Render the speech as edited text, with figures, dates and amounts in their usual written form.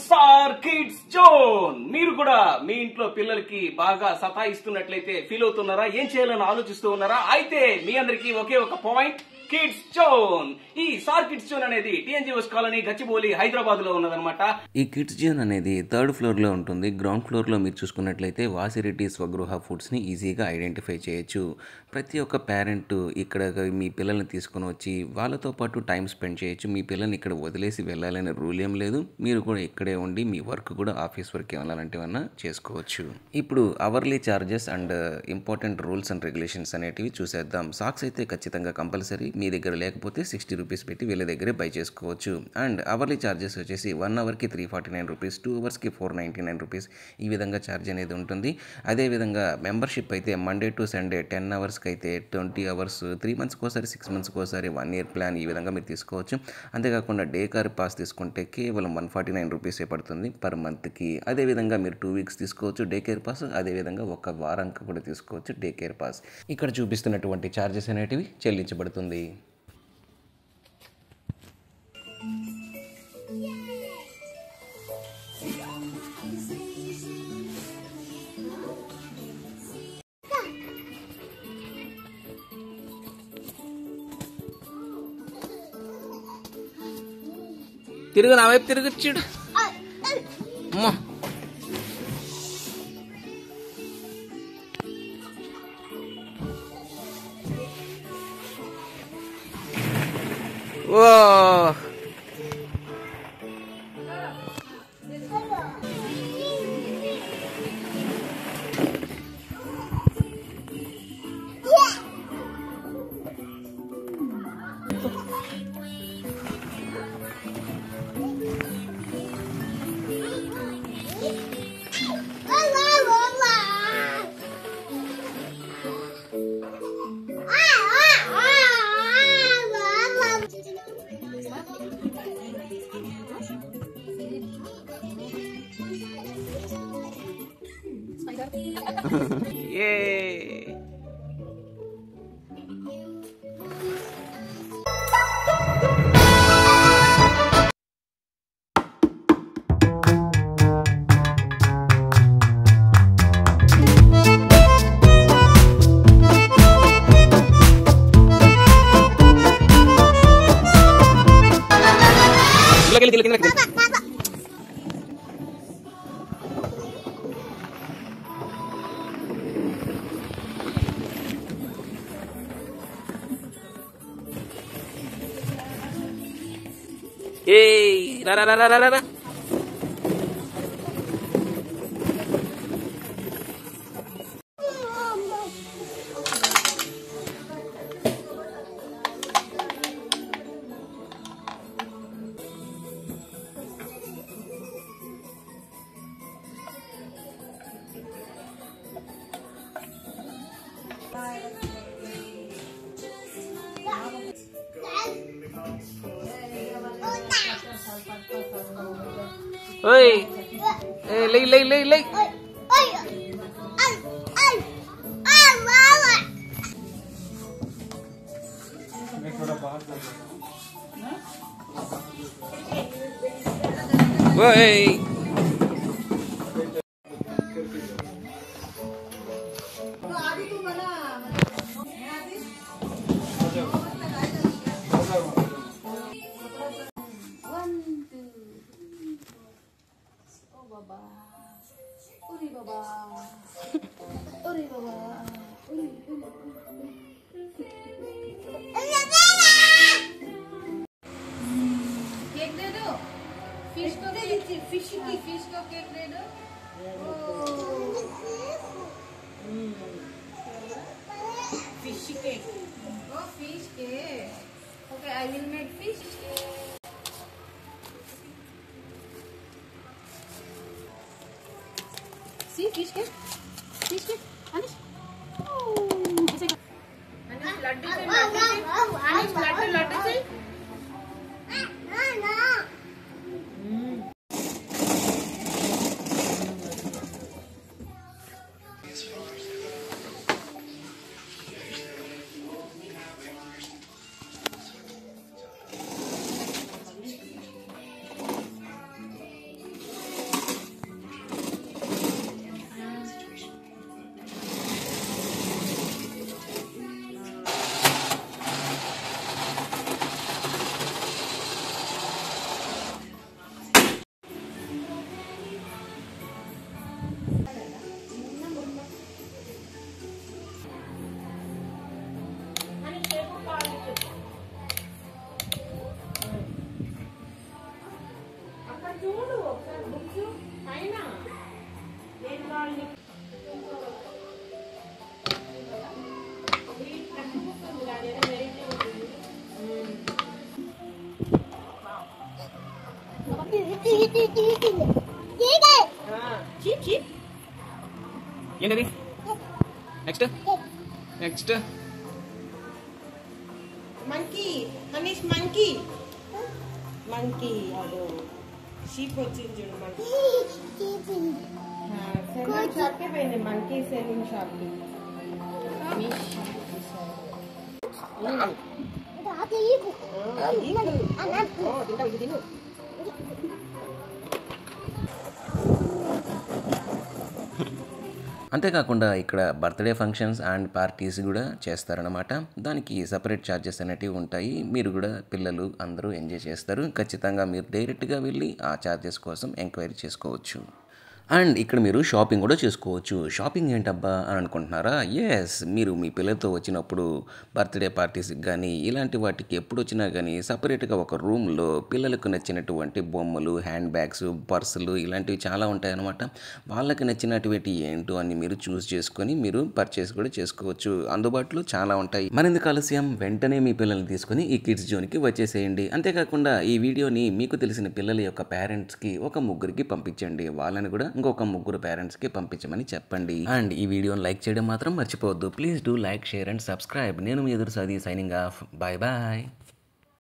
Sir kids zone. మీరు కూడా మీ ఇంట్లో పిల్లలకి బాగా సతాయిస్తున్నట్లయితే ఫీల్ అవుతున్నారా? ఏం చేయాలని ఆలోచిస్తూ ఉన్నారా? అయితే మీ అందరికీ ఒకే ఒక పాయింట్, కిడ్స్ జోన్. ఈ సార్ కిడ్స్ జోన్ అనేది టీఎన్జీఓస్ కాలనీ, గచ్చిబౌలి, హైదరాబాద్ లో ఉన్నదన్నమాట. ఈ కిడ్స్ జోన్ అనేది 3rd ఫ్లోర్ లో ఉంటుంది. గ్రౌండ్ ఫ్లోర్ లో మీరు చూసుకున్నట్లయితే వాసిరెడ్డి స్వగృహ ఫుడ్స్ ని ఈజీగా ఐడెంటిఫై చేయొచ్చు. ప్రతి ఒక్క పేరెంట్ ఇక్కడ మీ పిల్లల్ని తీసుకుని వచ్చి వాళ్ళతో పాటు టైం స్పెండ్ చేయొచ్చు. మీ పిల్లల్ని ఇక్కడ వదిలేసి వెళ్ళాలనే రూల్ ఏం లేదు. మీరు కూడా ఇక్కడే ఉండి మీ వర్క్ కూడా ఆఫీస్ వర్క్ ఏమన్నా చేసుకోవచ్చు. ఇప్పుడు hourly charges and important rules and regulations అనేటివి చూసేద్దాం. సాక్స్ అయితే ఖచ్చితంగా కంపల్సరీ. మీ దగ్గర లేకపోతే 60 రూపీస్ పెట్టి వీళ్ళ దగ్గరే బై చేసుకోవచ్చు. అండ్ అవర్లీ చార్జెస్ వచ్చేసి 1 అవర్కి 349 రూపీస్, 2 అవర్స్కి 499 రూపీస్, ఈ విధంగా ఛార్జ్ అనేది ఉంటుంది. అదేవిధంగా మెంబర్షిప్ అయితే మండే టు సండే 10 అవర్స్కి అయితే 20 అవర్స్, 3 మంత్స్కి ఒకసారి, 6 మంత్స్కి ఒకసారి, 1 ఇయర్ ప్లాన్, ఈ విధంగా మీరు తీసుకోవచ్చు. అంతేకాకుండా డే కార్ పాస్ తీసుకుంటే కేవలం 149 రూపీసే పడుతుంది పర్ మంత్కి. అదేవిధంగా మీరు 2 వీక్స్ తీసుకోవచ్చు డే కేర్ పాస్. అదేవిధంగా ఒక వారానికి కూడా తీసుకోవచ్చు డే కేర్ పాస్. ఇక్కడ చూపిస్తున్నటువంటి ఛార్జెస్ అనేటివి చెల్లించబడుతుంది. తిరుగు, నా వైపు తిరగచ్చుడు. ఓ రా రా రా రా రా. ఓయ్ లై లై లై లై. ఓయ్ फिश को केक दे दो. Fish cake. Oh, fish cake. Okay, I will make fish cake. See, fish cake. Fish cake. Anish. Oh, ऐसे कर. Anish लड्डू से. Anish लड्डू से. చీప్ చీప్ ఏంటది next next monkey Manish monkey monkey అదో షీప్ వచ్చింది చూడు మంకీ సెలూన్ షాప్కే పోయింది మంకీ సెలూన్ షాప్కి అంతేకాకుండా ఇక్కడ బర్త్డే ఫంక్షన్స్ అండ్ పార్టీస్ కూడా చేస్తారనమాట. దానికి సపరేట్ ఛార్జెస్ అనేటివి ఉంటాయి. మీరు కూడా పిల్లలు అందరూ ఎంజాయ్ చేస్తారు. ఖచ్చితంగా మీరు డైరెక్ట్గా వెళ్ళి ఆ ఛార్జెస్ కోసం ఎంక్వైరీ చేసుకోవచ్చు. అండ్ ఇక్కడ మీరు షాపింగ్ కూడా చేసుకోవచ్చు. షాపింగ్ ఏంటబ్బా అని అనుకుంటున్నారా? ఎస్, మీరు మీ పిల్లలతో వచ్చినప్పుడు బర్త్డే పార్టీస్కి కానీ ఇలాంటి వాటికి ఎప్పుడు వచ్చినా కానీ సపరేట్గా ఒక రూమ్లో పిల్లలకు నచ్చినటువంటి బొమ్మలు, హ్యాండ్ బ్యాగ్స్, పర్సులు ఇలాంటివి చాలా ఉంటాయన్నమాట. వాళ్ళకి నచ్చినటువంటి ఏంటో అని మీరు చూస్ చేసుకొని మీరు పర్చేస్ కూడా చేసుకోవచ్చు. అందుబాటులో చాలా ఉంటాయి. మరెందుకు ఆలస్యం, వెంటనే మీ పిల్లల్ని తీసుకొని ఈ కిడ్స్ జోన్కి వచ్చేసేయండి. అంతేకాకుండా ఈ వీడియోని మీకు తెలిసిన పిల్లల యొక్క పేరెంట్స్కి ఒక ముగ్గురికి పంపించండి. వాళ్ళని కూడా ఇంకొక ముగ్గురు పేరెంట్స్కి పంపించమని చెప్పండి. అండ్ ఈ వీడియోని లైక్ చేయడం మాత్రం మర్చిపోవద్దు. Please do like, share and subscribe. నేను మీ ఎదురు సైనింగ్ ఆఫ్. Bye bye.